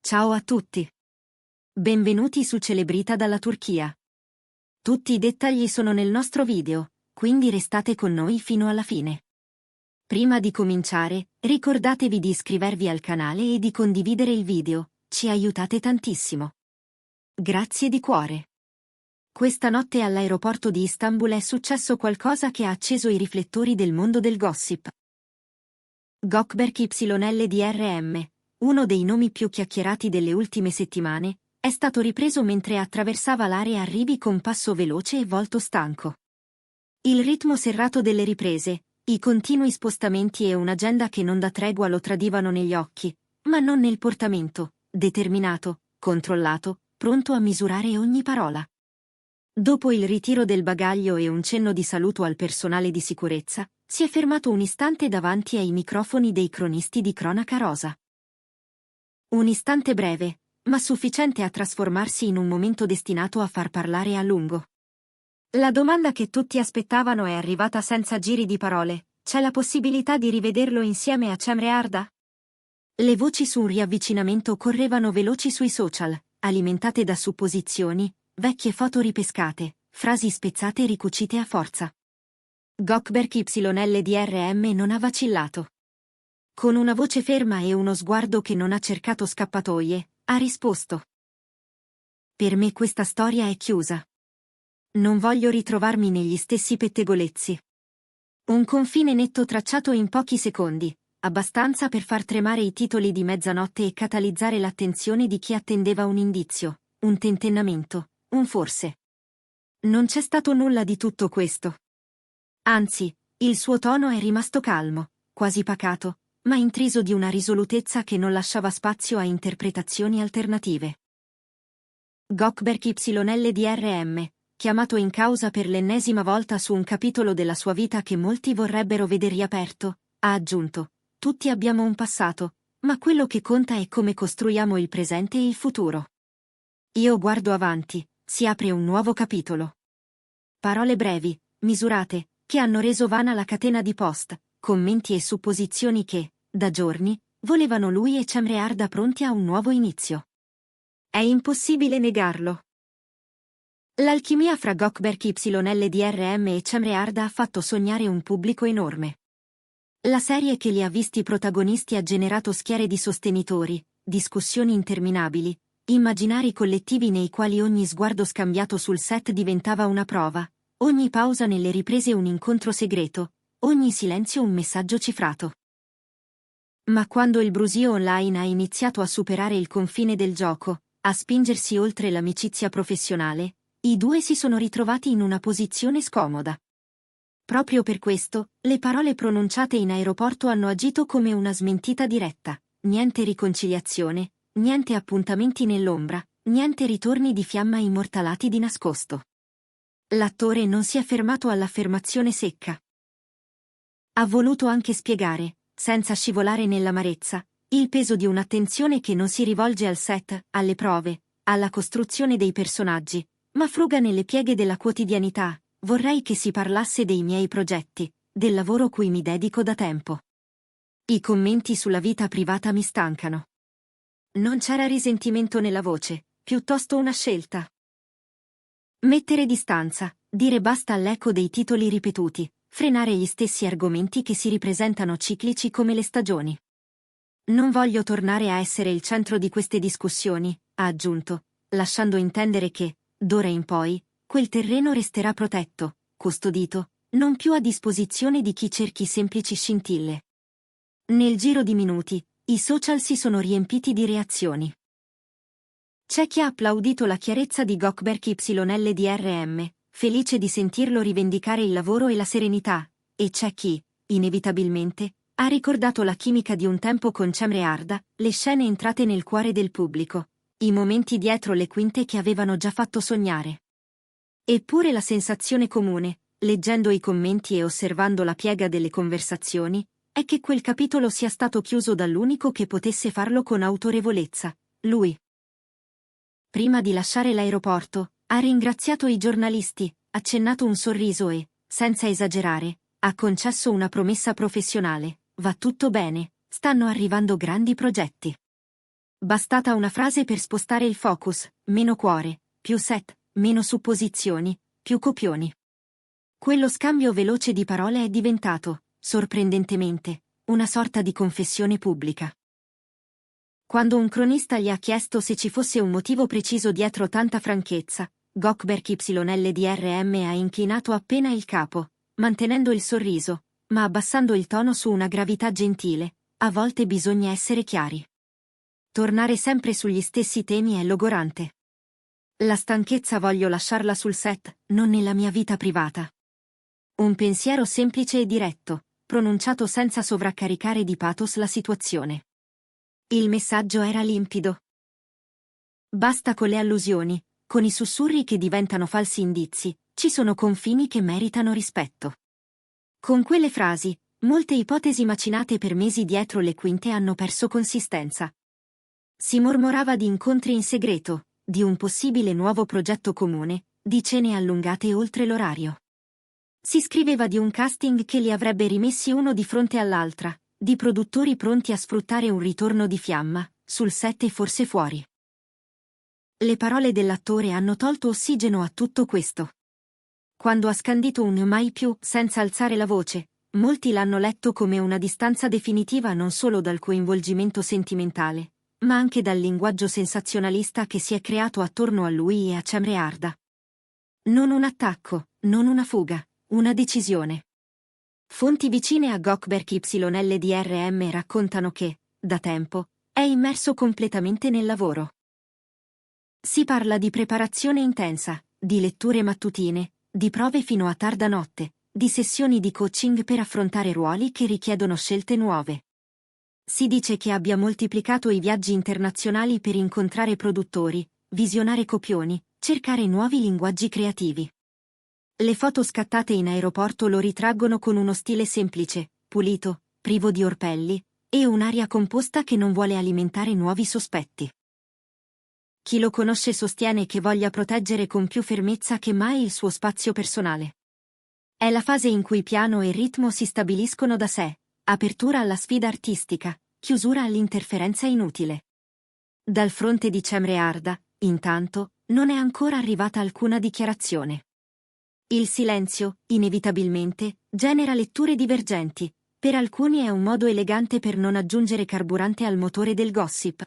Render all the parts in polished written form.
Ciao a tutti. Benvenuti su Celebrita dalla Turchia. Tutti i dettagli sono nel nostro video, quindi restate con noi fino alla fine. Prima di cominciare, ricordatevi di iscrivervi al canale e di condividere il video, ci aiutate tantissimo. Grazie di cuore. Questa notte all'aeroporto di Istanbul è successo qualcosa che ha acceso i riflettori del mondo del gossip. Gökberk YLDRM, uno dei nomi più chiacchierati delle ultime settimane, è stato ripreso mentre attraversava l'area arrivi con passo veloce e volto stanco. Il ritmo serrato delle riprese, i continui spostamenti e un'agenda che non dà tregua lo tradivano negli occhi, ma non nel portamento, determinato, controllato, pronto a misurare ogni parola. Dopo il ritiro del bagaglio e un cenno di saluto al personale di sicurezza, si è fermato un istante davanti ai microfoni dei cronisti di cronaca rosa. Un istante breve, ma sufficiente a trasformarsi in un momento destinato a far parlare a lungo. La domanda che tutti aspettavano è arrivata senza giri di parole: c'è la possibilità di rivederlo insieme a Cemre Arda? Le voci su un riavvicinamento correvano veloci sui social, alimentate da supposizioni, vecchie foto ripescate, frasi spezzate e ricucite a forza. Gökberk YLDRM non ha vacillato. Con una voce ferma e uno sguardo che non ha cercato scappatoie, ha risposto: per me questa storia è chiusa. Non voglio ritrovarmi negli stessi pettegolezzi. Un confine netto tracciato in pochi secondi, abbastanza per far tremare i titoli di mezzanotte e catalizzare l'attenzione di chi attendeva un indizio, un tentennamento, un forse. Non c'è stato nulla di tutto questo. Anzi, il suo tono è rimasto calmo, quasi pacato, ma intriso di una risolutezza che non lasciava spazio a interpretazioni alternative. Gökberk YLDRM, chiamato in causa per l'ennesima volta su un capitolo della sua vita che molti vorrebbero vedere riaperto, ha aggiunto: tutti abbiamo un passato, ma quello che conta è come costruiamo il presente e il futuro. Io guardo avanti, si apre un nuovo capitolo. Parole brevi, misurate, che hanno reso vana la catena di post, commenti e supposizioni che, da giorni, volevano lui e Cemre Arda pronti a un nuovo inizio. È impossibile negarlo. L'alchimia fra Gökberk YLDRM e Cemre Arda ha fatto sognare un pubblico enorme. La serie che li ha visti protagonisti ha generato schiere di sostenitori, discussioni interminabili, immaginari collettivi nei quali ogni sguardo scambiato sul set diventava una prova, ogni pausa nelle riprese un incontro segreto, ogni silenzio un messaggio cifrato. Ma quando il brusio online ha iniziato a superare il confine del gioco, a spingersi oltre l'amicizia professionale, i due si sono ritrovati in una posizione scomoda. Proprio per questo, le parole pronunciate in aeroporto hanno agito come una smentita diretta: niente riconciliazione, niente appuntamenti nell'ombra, niente ritorni di fiamma immortalati di nascosto. L'attore non si è fermato all'affermazione secca. Ha voluto anche spiegare, senza scivolare nell'amarezza, il peso di un'attenzione che non si rivolge al set, alle prove, alla costruzione dei personaggi, ma fruga nelle pieghe della quotidianità. Vorrei che si parlasse dei miei progetti, del lavoro cui mi dedico da tempo. I commenti sulla vita privata mi stancano. Non c'era risentimento nella voce, piuttosto una scelta. Mettere distanza, dire basta all'eco dei titoli ripetuti, frenare gli stessi argomenti che si ripresentano ciclici come le stagioni. Non voglio tornare a essere il centro di queste discussioni, ha aggiunto, lasciando intendere che, d'ora in poi, quel terreno resterà protetto, custodito, non più a disposizione di chi cerchi semplici scintille. Nel giro di minuti, i social si sono riempiti di reazioni. C'è chi ha applaudito la chiarezza di Gökberk YLDRM, felice di sentirlo rivendicare il lavoro e la serenità, e c'è chi, inevitabilmente, ha ricordato la chimica di un tempo con Cemre Arda, le scene entrate nel cuore del pubblico, i momenti dietro le quinte che avevano già fatto sognare. Eppure la sensazione comune, leggendo i commenti e osservando la piega delle conversazioni, è che quel capitolo sia stato chiuso dall'unico che potesse farlo con autorevolezza, lui. Prima di lasciare l'aeroporto, ha ringraziato i giornalisti, accennato un sorriso e, senza esagerare, ha concesso una promessa professionale: va tutto bene, stanno arrivando grandi progetti. Bastata una frase per spostare il focus, meno cuore, più set, meno supposizioni, più copioni. Quello scambio veloce di parole è diventato, sorprendentemente, una sorta di confessione pubblica. Quando un cronista gli ha chiesto se ci fosse un motivo preciso dietro tanta franchezza, Gökberk YLDRM ha inclinato appena il capo, mantenendo il sorriso, ma abbassando il tono su una gravità gentile. A volte bisogna essere chiari. Tornare sempre sugli stessi temi è logorante. La stanchezza voglio lasciarla sul set, non nella mia vita privata. Un pensiero semplice e diretto, pronunciato senza sovraccaricare di pathos la situazione. Il messaggio era limpido. Basta con le allusioni, con i sussurri che diventano falsi indizi, ci sono confini che meritano rispetto. Con quelle frasi, molte ipotesi macinate per mesi dietro le quinte hanno perso consistenza. Si mormorava di incontri in segreto, di un possibile nuovo progetto comune, di cene allungate oltre l'orario. Si scriveva di un casting che li avrebbe rimessi uno di fronte all'altra, di produttori pronti a sfruttare un ritorno di fiamma, sul set e forse fuori. Le parole dell'attore hanno tolto ossigeno a tutto questo. Quando ha scandito un mai più, senza alzare la voce, molti l'hanno letto come una distanza definitiva non solo dal coinvolgimento sentimentale, ma anche dal linguaggio sensazionalista che si è creato attorno a lui e a Cemre Arda. Non un attacco, non una fuga, una decisione. Fonti vicine a Gökberk YLDRM raccontano che, da tempo, è immerso completamente nel lavoro. Si parla di preparazione intensa, di letture mattutine, di prove fino a tarda notte, di sessioni di coaching per affrontare ruoli che richiedono scelte nuove. Si dice che abbia moltiplicato i viaggi internazionali per incontrare produttori, visionare copioni, cercare nuovi linguaggi creativi. Le foto scattate in aeroporto lo ritraggono con uno stile semplice, pulito, privo di orpelli, e un'aria composta che non vuole alimentare nuovi sospetti. Chi lo conosce sostiene che voglia proteggere con più fermezza che mai il suo spazio personale. È la fase in cui piano e ritmo si stabiliscono da sé, apertura alla sfida artistica, chiusura all'interferenza inutile. Dal fronte di Cemre Arda, intanto, non è ancora arrivata alcuna dichiarazione. Il silenzio, inevitabilmente, genera letture divergenti. Per alcuni è un modo elegante per non aggiungere carburante al motore del gossip.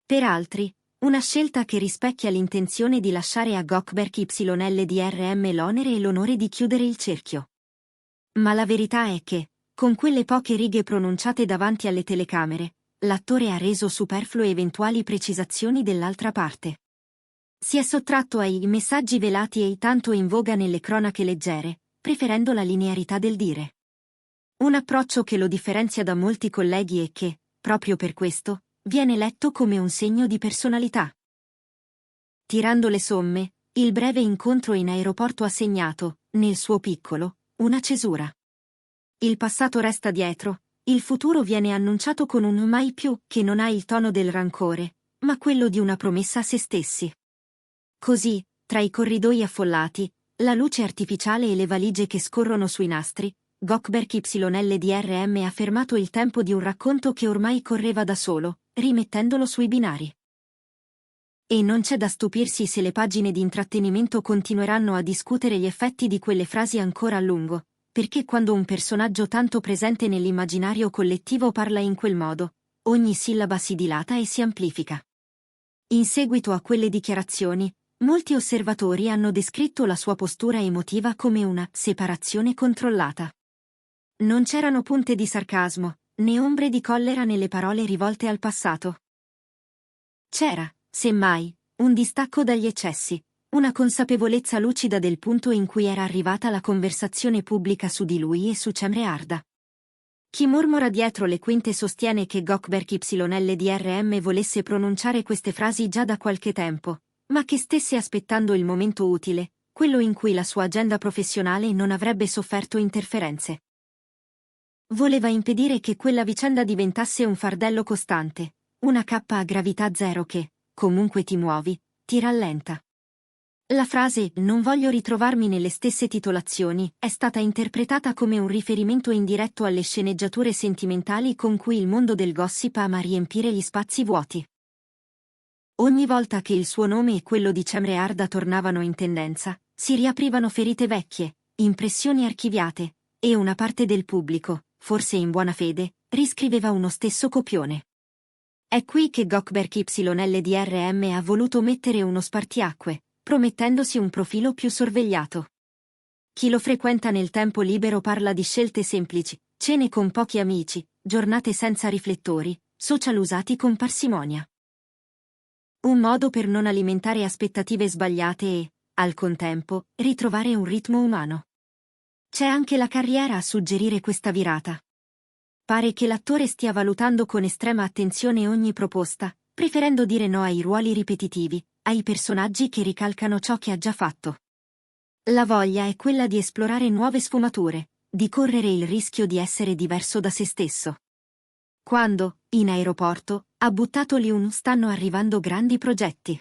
Per altri, una scelta che rispecchia l'intenzione di lasciare a Gökberk YLDRM l'onere e l'onore di chiudere il cerchio. Ma la verità è che, con quelle poche righe pronunciate davanti alle telecamere, l'attore ha reso superflue eventuali precisazioni dell'altra parte. Si è sottratto ai messaggi velati e tanto in voga nelle cronache leggere, preferendo la linearità del dire. Un approccio che lo differenzia da molti colleghi e che, proprio per questo, viene letto come un segno di personalità. Tirando le somme, il breve incontro in aeroporto ha segnato, nel suo piccolo, una cesura. Il passato resta dietro, il futuro viene annunciato con un mai più che non ha il tono del rancore, ma quello di una promessa a se stessi. Così, tra i corridoi affollati, la luce artificiale e le valigie che scorrono sui nastri, Gökberk YLDRM ha fermato il tempo di un racconto che ormai correva da solo, rimettendolo sui binari. E non c'è da stupirsi se le pagine di intrattenimento continueranno a discutere gli effetti di quelle frasi ancora a lungo, perché quando un personaggio tanto presente nell'immaginario collettivo parla in quel modo, ogni sillaba si dilata e si amplifica. In seguito a quelle dichiarazioni, molti osservatori hanno descritto la sua postura emotiva come una separazione controllata. Non c'erano punte di sarcasmo, né ombre di collera nelle parole rivolte al passato. C'era, semmai, un distacco dagli eccessi, una consapevolezza lucida del punto in cui era arrivata la conversazione pubblica su di lui e su Cemre Arda. Chi mormora dietro le quinte sostiene che Gökberk YLDRM volesse pronunciare queste frasi già da qualche tempo, ma che stesse aspettando il momento utile, quello in cui la sua agenda professionale non avrebbe sofferto interferenze. Voleva impedire che quella vicenda diventasse un fardello costante, una cappa a gravità zero che, comunque ti muovi, ti rallenta. La frase "non voglio ritrovarmi nelle stesse titolazioni" è stata interpretata come un riferimento indiretto alle sceneggiature sentimentali con cui il mondo del gossip ama riempire gli spazi vuoti. Ogni volta che il suo nome e quello di Cemre Arda tornavano in tendenza, si riaprivano ferite vecchie, impressioni archiviate, e una parte del pubblico, forse in buona fede, riscriveva uno stesso copione. È qui che Gökberk YLDRM ha voluto mettere uno spartiacque, promettendosi un profilo più sorvegliato. Chi lo frequenta nel tempo libero parla di scelte semplici, cene con pochi amici, giornate senza riflettori, social usati con parsimonia. Un modo per non alimentare aspettative sbagliate e, al contempo, ritrovare un ritmo umano. C'è anche la carriera a suggerire questa virata. Pare che l'attore stia valutando con estrema attenzione ogni proposta, preferendo dire no ai ruoli ripetitivi, ai personaggi che ricalcano ciò che ha già fatto. La voglia è quella di esplorare nuove sfumature, di correre il rischio di essere diverso da se stesso. Quando, in aeroporto, ha buttato lì stanno arrivando grandi progetti.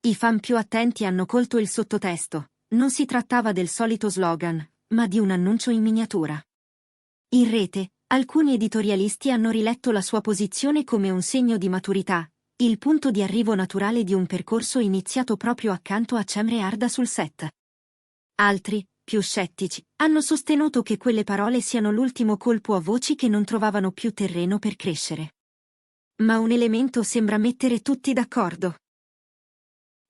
I fan più attenti hanno colto il sottotesto, non si trattava del solito slogan, ma di un annuncio in miniatura. In rete, alcuni editorialisti hanno riletto la sua posizione come un segno di maturità, il punto di arrivo naturale di un percorso iniziato proprio accanto a Cemre Arda sul set. Altri, più scettici, hanno sostenuto che quelle parole siano l'ultimo colpo a voci che non trovavano più terreno per crescere. Ma un elemento sembra mettere tutti d'accordo.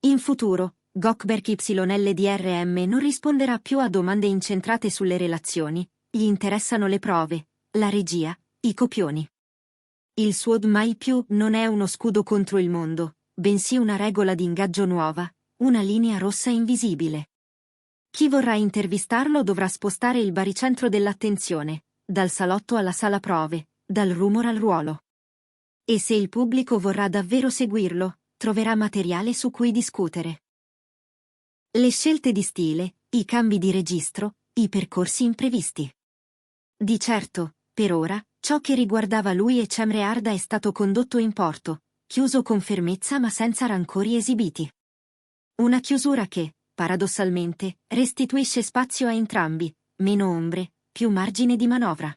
In futuro, Gökberk YLDRM non risponderà più a domande incentrate sulle relazioni, gli interessano le prove, la regia, i copioni. Il suo mai più non è uno scudo contro il mondo, bensì una regola di ingaggio nuova, una linea rossa invisibile. Chi vorrà intervistarlo dovrà spostare il baricentro dell'attenzione, dal salotto alla sala prove, dal rumore al ruolo. E se il pubblico vorrà davvero seguirlo, troverà materiale su cui discutere. Le scelte di stile, i cambi di registro, i percorsi imprevisti. Di certo, per ora, ciò che riguardava lui e Cemre Arda è stato condotto in porto, chiuso con fermezza ma senza rancori esibiti. Una chiusura che, paradossalmente, restituisce spazio a entrambi, meno ombre, più margine di manovra.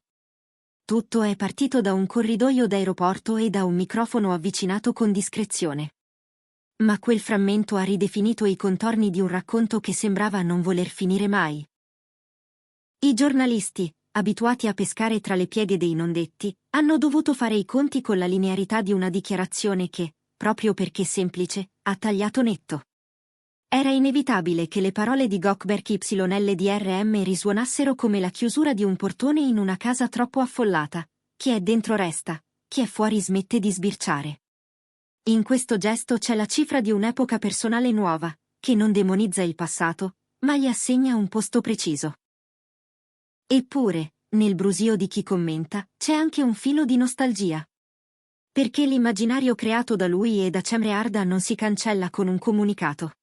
Tutto è partito da un corridoio d'aeroporto e da un microfono avvicinato con discrezione. Ma quel frammento ha ridefinito i contorni di un racconto che sembrava non voler finire mai. I giornalisti, abituati a pescare tra le pieghe dei non detti, hanno dovuto fare i conti con la linearità di una dichiarazione che, proprio perché semplice, ha tagliato netto. Era inevitabile che le parole di Gökberk YLDRM risuonassero come la chiusura di un portone in una casa troppo affollata. Chi è dentro resta, chi è fuori smette di sbirciare. In questo gesto c'è la cifra di un'epoca personale nuova, che non demonizza il passato, ma gli assegna un posto preciso. Eppure, nel brusio di chi commenta, c'è anche un filo di nostalgia. Perché l'immaginario creato da lui e da Cemre Arda non si cancella con un comunicato.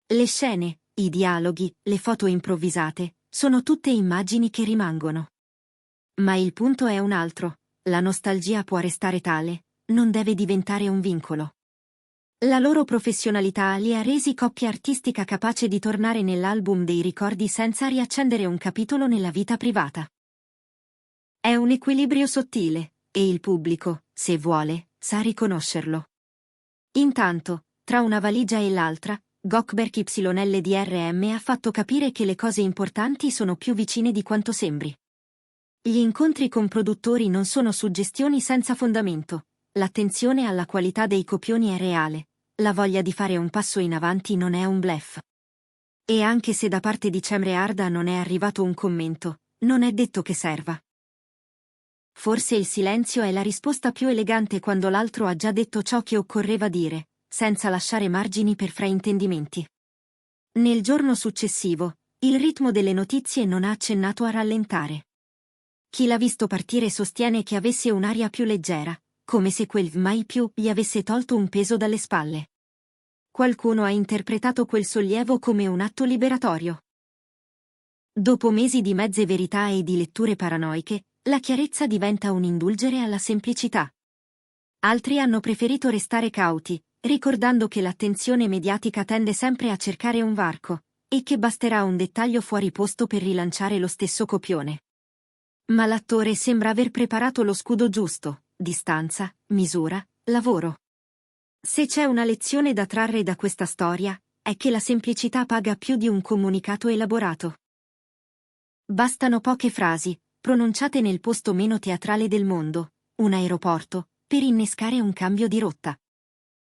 Le scene, i dialoghi, le foto improvvisate, sono tutte immagini che rimangono. Ma il punto è un altro, la nostalgia può restare tale, non deve diventare un vincolo. La loro professionalità li ha resi coppia artistica capace di tornare nell'album dei ricordi senza riaccendere un capitolo nella vita privata. È un equilibrio sottile, e il pubblico, se vuole, sa riconoscerlo. Intanto, tra una valigia e l'altra, Gökberk YLDRM ha fatto capire che le cose importanti sono più vicine di quanto sembri. Gli incontri con produttori non sono suggestioni senza fondamento, l'attenzione alla qualità dei copioni è reale, la voglia di fare un passo in avanti non è un bluff. E anche se da parte di Cemre Arda non è arrivato un commento, non è detto che serva. Forse il silenzio è la risposta più elegante quando l'altro ha già detto ciò che occorreva dire, senza lasciare margini per fraintendimenti. Nel giorno successivo, il ritmo delle notizie non ha accennato a rallentare. Chi l'ha visto partire sostiene che avesse un'aria più leggera, come se quel mai più gli avesse tolto un peso dalle spalle. Qualcuno ha interpretato quel sollievo come un atto liberatorio. Dopo mesi di mezze verità e di letture paranoiche, la chiarezza diventa un indulgere alla semplicità. Altri hanno preferito restare cauti, ricordando che l'attenzione mediatica tende sempre a cercare un varco, e che basterà un dettaglio fuori posto per rilanciare lo stesso copione. Ma l'attore sembra aver preparato lo scudo giusto: distanza, misura, lavoro. Se c'è una lezione da trarre da questa storia, è che la semplicità paga più di un comunicato elaborato. Bastano poche frasi, pronunciate nel posto meno teatrale del mondo, un aeroporto, per innescare un cambio di rotta.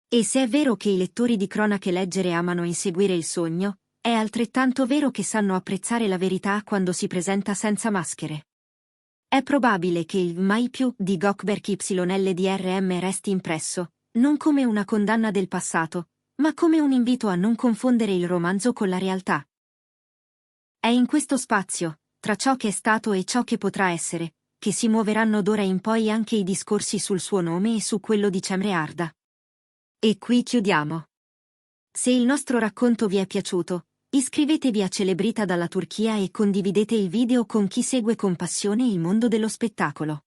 E se è vero che i lettori di cronache leggere amano inseguire il sogno, è altrettanto vero che sanno apprezzare la verità quando si presenta senza maschere. È probabile che il mai più di Gökberk YLDRM resti impresso, non come una condanna del passato, ma come un invito a non confondere il romanzo con la realtà. È in questo spazio, tra ciò che è stato e ciò che potrà essere, che si muoveranno d'ora in poi anche i discorsi sul suo nome e su quello di Cemre Arda. E qui chiudiamo. Se il nostro racconto vi è piaciuto, iscrivetevi a Celebrita dalla Turchia e condividete il video con chi segue con passione il mondo dello spettacolo.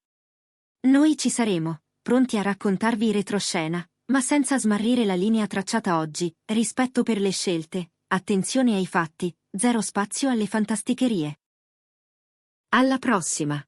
Noi ci saremo, pronti a raccontarvi retroscena, ma senza smarrire la linea tracciata oggi: rispetto per le scelte, attenzione ai fatti, zero spazio alle fantasticherie. Alla prossima!